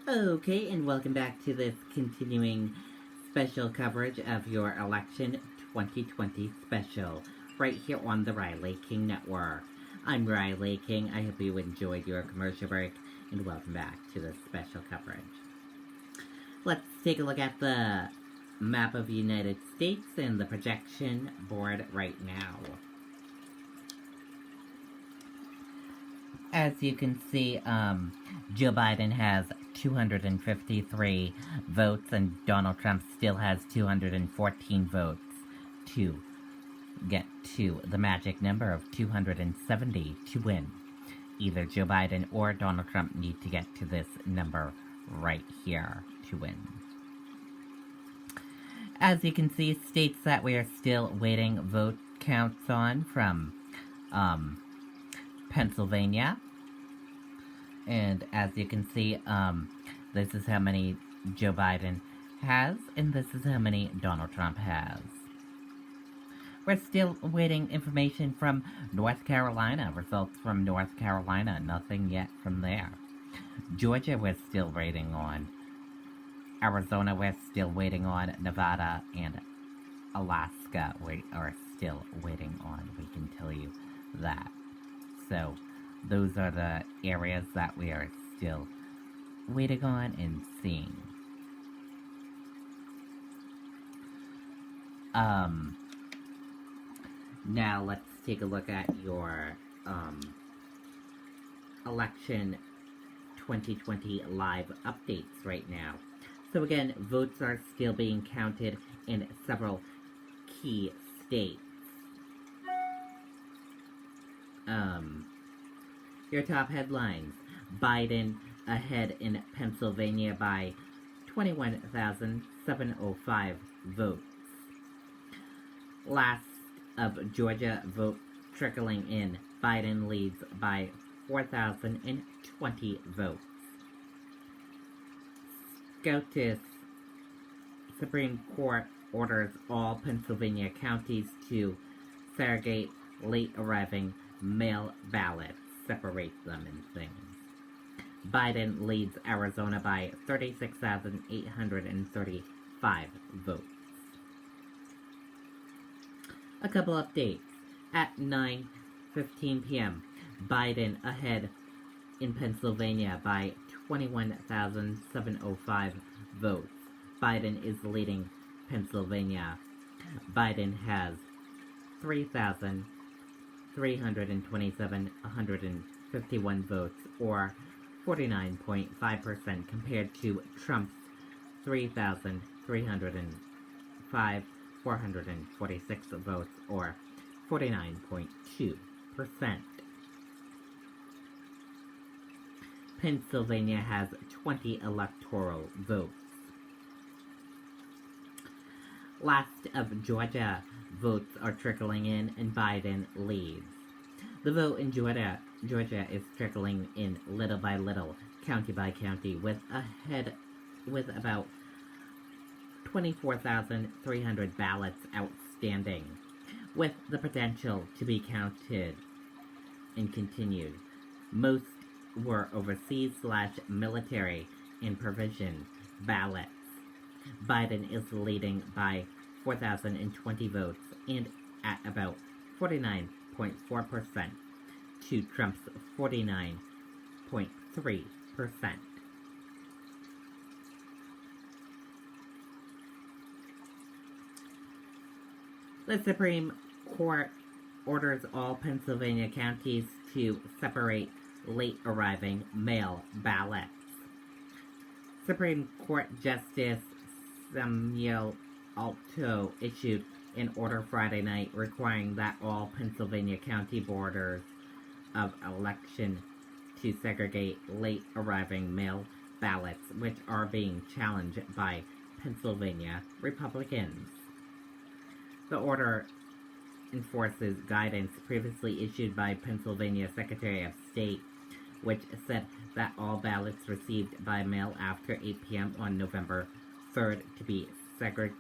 Okay, and welcome back to this continuing special coverage of your election 2020 special, right here on the Riley King Network. I'm Riley King. I hope you enjoyed your commercial break, and welcome back to this special coverage. Let's take a look at the map of the United States and the projection board right now. As you can see, Joe Biden has 253 votes, and Donald Trump still has 214 votes to get to the magic number of 270 to win. Either Joe Biden or Donald Trump need to get to this number right here to win. As you can see, states that we are still waiting vote counts on from Pennsylvania. And as you can see, this is how many Joe Biden has, and this is how many Donald Trump has. We're still waiting information from North Carolina, results from North Carolina, nothing yet from there. Georgia we're still waiting on. Arizona we're still waiting on. Nevada and Alaska we are still waiting on, we can tell you that. So, those are the areas that we are still waiting on and seeing. Now let's take a look at your election 2020 live updates right now. So again, votes are still being counted in several key states. Your top headlines: Biden ahead in Pennsylvania by 21,705 votes. Last of Georgia vote trickling in. Biden leads by 4,020 votes. SCOTUS Supreme Court orders all Pennsylvania counties to segregate late arriving mail ballots. Separate them in things. Biden leads Arizona by 36,835 votes. A couple updates. At 9:15 p.m., Biden ahead in Pennsylvania by 21,705 votes. Biden is leading Pennsylvania. Biden has 3,327,151 votes, or 49.5%, compared to Trump's 3,305,446 votes, or 49.2%. Pennsylvania has 20 electoral votes. Last of Georgia votes are trickling in, and Biden leads. The vote in Georgia is trickling in little by little, county by county, with about 24,300 ballots outstanding, with the potential to be counted and continued. Most were overseas/military and provision ballots. Biden is leading by 4,020 votes and at about 49.4% to Trump's 49.3%. The Supreme Court orders all Pennsylvania counties to separate late arriving mail ballots. Supreme Court Justice Samuel Alito issued an order Friday night requiring that all Pennsylvania county borders of election to segregate late arriving mail ballots, which are being challenged by Pennsylvania Republicans. The order enforces guidance previously issued by Pennsylvania Secretary of State, which said that all ballots received by mail after 8 p.m. on November 3rd to be separate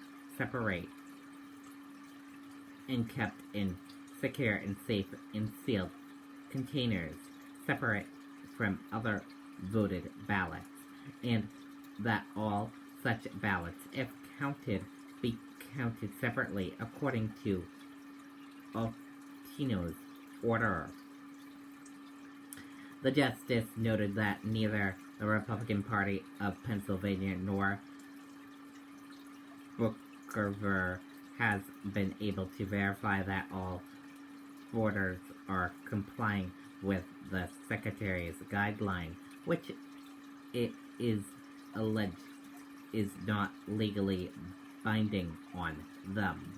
and kept in secure and safe and sealed containers, separate from other voted ballots. and that all such ballots, if counted, be counted separately according to Altino's order. The justice noted that neither the Republican Party of Pennsylvania nor Bookerver has been able to verify that all voters are complying with the Secretary's guideline, which it is alleged is not legally binding on them.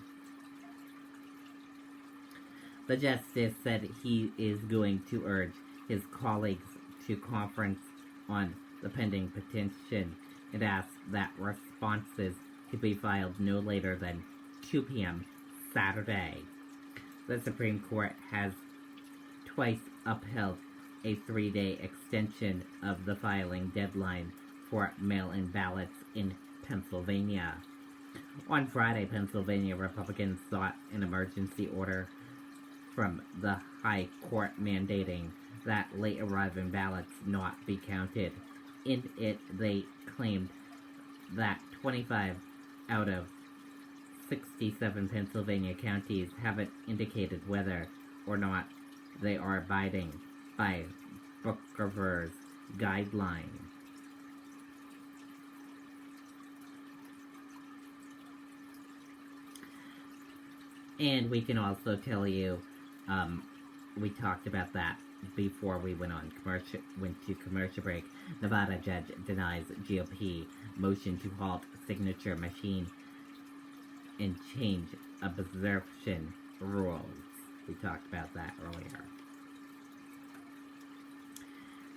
The justice said he is going to urge his colleagues to conference on the pending petition and asked that responses to be filed no later than 2 p.m. Saturday. The Supreme Court has twice upheld a 3-day extension of the filing deadline for mail-in ballots in Pennsylvania. On Friday, Pennsylvania Republicans sought an emergency order from the High Court mandating that late-arriving ballots not be counted. In it, they claimed that 25 out of 67 Pennsylvania counties haven't indicated whether or not they are abiding by Bookerver's guideline. And we can also tell you, we talked about that before we went to commercial break. Nevada judge denies GOP motion to halt signature machine and change absorption rules. We talked about that earlier.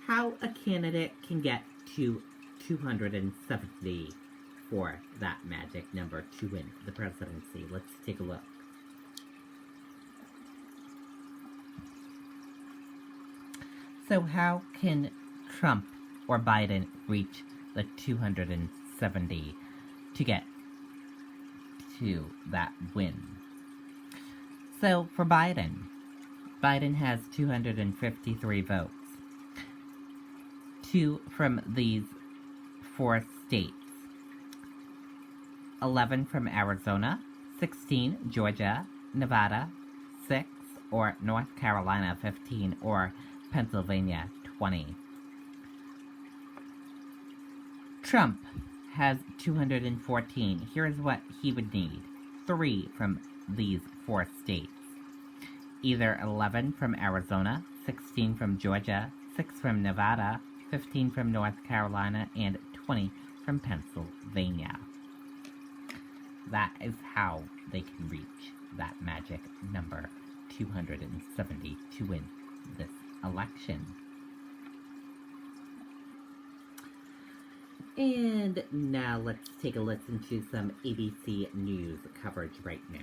How a candidate can get to 270 for that magic number to win the presidency. Let's take a look. So how can Trump or Biden reach the 270 to get to that win? So for Biden has 253 votes. 2 from these 4 states. 11 from Arizona, 16 Georgia, Nevada, 6 or North Carolina, 15 or Pennsylvania, 20. Trump has 214. Here's what he would need. 3 from these 4 states. Either 11 from Arizona, 16 from Georgia, 6 from Nevada, 15 from North Carolina, and 20 from Pennsylvania. That is how they can reach that magic number 270 to win this election. And now let's take a listen to some ABC News coverage right now.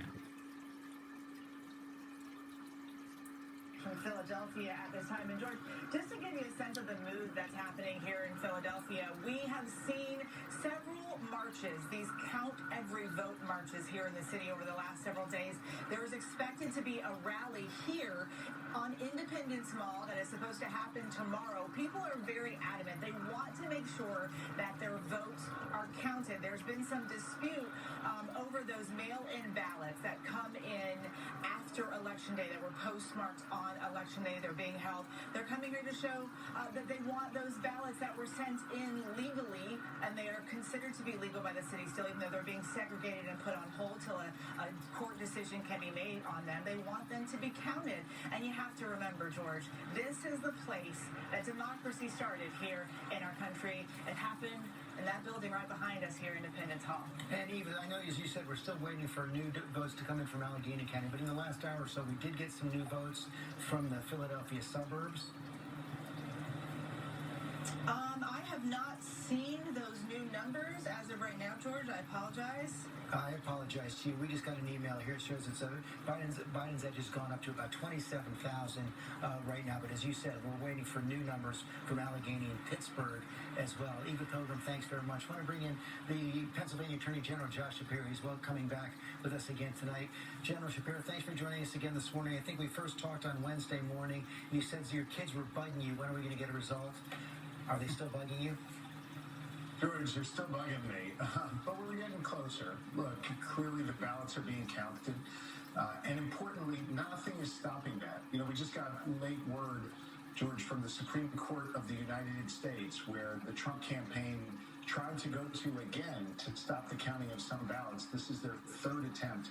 From Philadelphia at this time. And George, just to give you a sense of the mood that's happening here in Philadelphia, we have seen several marches, these Count Every Vote marches here in the city over the last several days. There is expected to be a rally here on Independence Mall that is supposed to happen tomorrow. People are very adamant. They want to make sure that their votes are counted. There's been some dispute over those mail-in ballots that come in after Election Day that were postmarked on Election Day. They're being held. They're coming here to show that they want those ballots that were sent in legally, and they are considered to be legal by the city still, even though they're being segregated and put on hold till a court decision can be made on them. They want them to be counted. And you have to remember, George, this is the place that democracy started here in our country. It happened in that building right behind us here in Independence Hall. And Eva, I know, as you said, we're still waiting for new votes to come in from Allegheny County, but in the last hour or so, we did get some new votes from the Philadelphia suburbs. I have not seen those new numbers as of right now, George. I apologize. I apologize to you. We just got an email here. It shows it's Biden's edge has gone up to about 27,000 right now. But as you said, we're waiting for new numbers from Allegheny and Pittsburgh as well. Eva Pilgrim, thanks very much. I want to bring in the Pennsylvania Attorney General, Josh Shapiro. He's coming back with us again tonight. General Shapiro, thanks for joining us again this morning. I think we first talked on Wednesday morning. You said your kids were bugging you. When are we going to get a result? Are they still bugging you? George, they're still bugging me, but we're getting closer. Look, clearly the ballots are being counted, and importantly, nothing is stopping that. You know, we just got late word, George, from the Supreme Court of the United States, where the Trump campaign tried to go to again to stop the counting of some ballots. This is their third attempt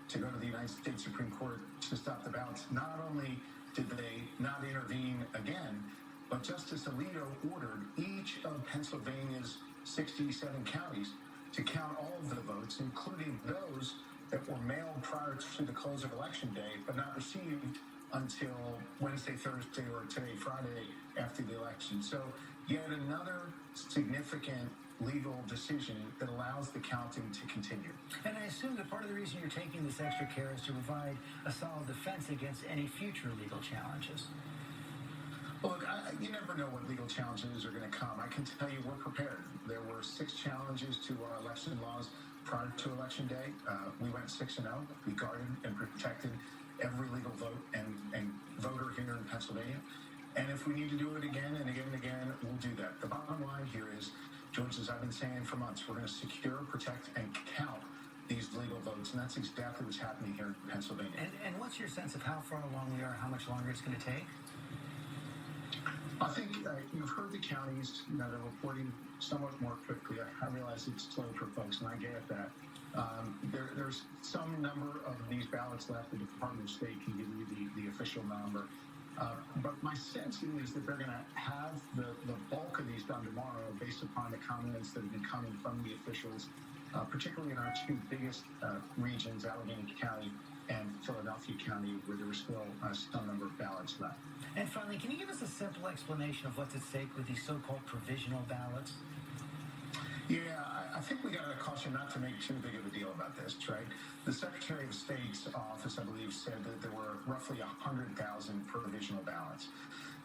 to go to the United States Supreme Court to stop the ballots. Not only did they not intervene again, but Justice Alito ordered each of Pennsylvania's 67 counties to count all of the votes, including those that were mailed prior to the close of Election Day, but not received until Wednesday, Thursday, or today, Friday, after the election. So yet another significant legal decision that allows the counting to continue. And I assume that part of the reason you're taking this extra care is to provide a solid defense against any future legal challenges. Look, you never know what legal challenges are going to come. I can tell you we're prepared. There were 6 challenges to our election laws prior to Election Day. We went 6-0. We guarded and protected every legal vote and voter here in Pennsylvania. And if we need to do it again and again and again, we'll do that. The bottom line here is, George, as I've been saying for months, we're going to secure, protect, and count these legal votes. And that's exactly what's happening here in Pennsylvania. And what's your sense of how far along we are, how much longer it's going to take? I think you've heard the counties that are reporting somewhat more quickly. I realize it's slow for folks, and I get that. There's some number of these ballots left. The Department of State can give you the official number. But my sense is that they're going to have the bulk of these done tomorrow based upon the comments that have been coming from the officials, particularly in our 2 biggest regions, Allegheny County and Philadelphia County, where there were still some number of ballots left. And finally, can you give us a simple explanation of what's at stake with these so-called provisional ballots? Yeah, I think we got to caution not to make too big of a deal about this, right? The Secretary of State's office, I believe, said that there were roughly 100,000 provisional ballots.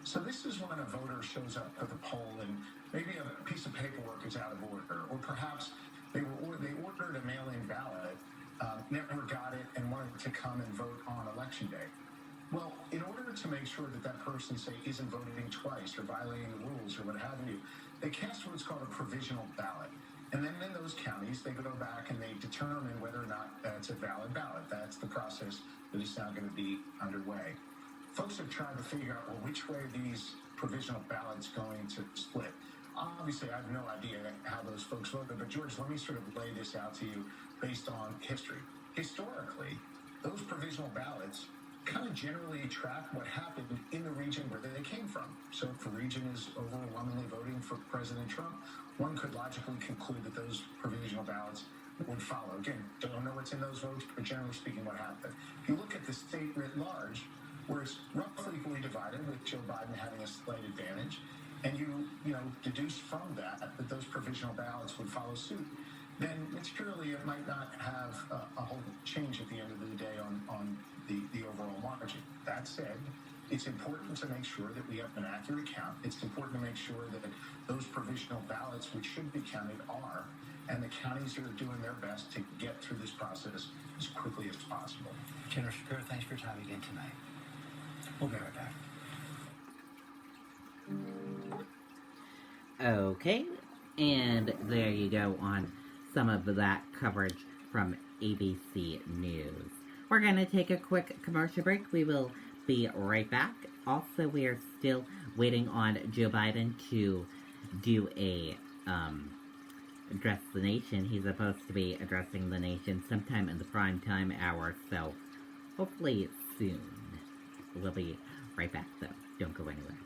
So this is when a voter shows up at the poll and maybe a piece of paperwork is out of order, or perhaps they ordered a mail-in ballot, never got it, and wanted to come and vote on Election Day. Well, in order to make sure that that person, say, isn't voting twice or violating the rules or what have you, they cast what's called a provisional ballot. And then in those counties, they go back and they determine whether or not it's a valid ballot. That's the process that is now going to be underway. Folks have tried to figure out, well, which way are these provisional ballots going to split? Obviously, I have no idea how those folks voted, but George, let me sort of lay this out to you based on history. Historically, those provisional ballots kind of generally track what happened in the region where they came from. So if a region is overwhelmingly voting for President Trump, one could logically conclude that those provisional ballots would follow. Again, don't know what's in those votes, but generally speaking, what happened. If you look at the state writ large, where it's roughly equally divided, with Joe Biden having a slight advantage, and you deduce from that those provisional ballots would follow suit, then materially it might not have a whole change at the end of the day on the overall margin. That said, it's important to make sure that we have an accurate count. It's important to make sure that those provisional ballots, which should be counted, are, and the counties are doing their best to get through this process as quickly as possible. General Shapiro, thanks for your time again tonight. We'll be right back. Okay, and there you go on some of that coverage from ABC News. We're going to take a quick commercial break. We will be right back. Also, we are still waiting on Joe Biden to do a address the nation. He's supposed to be addressing the nation sometime in the prime time hour, so hopefully soon. We'll be right back, though. Don't go anywhere.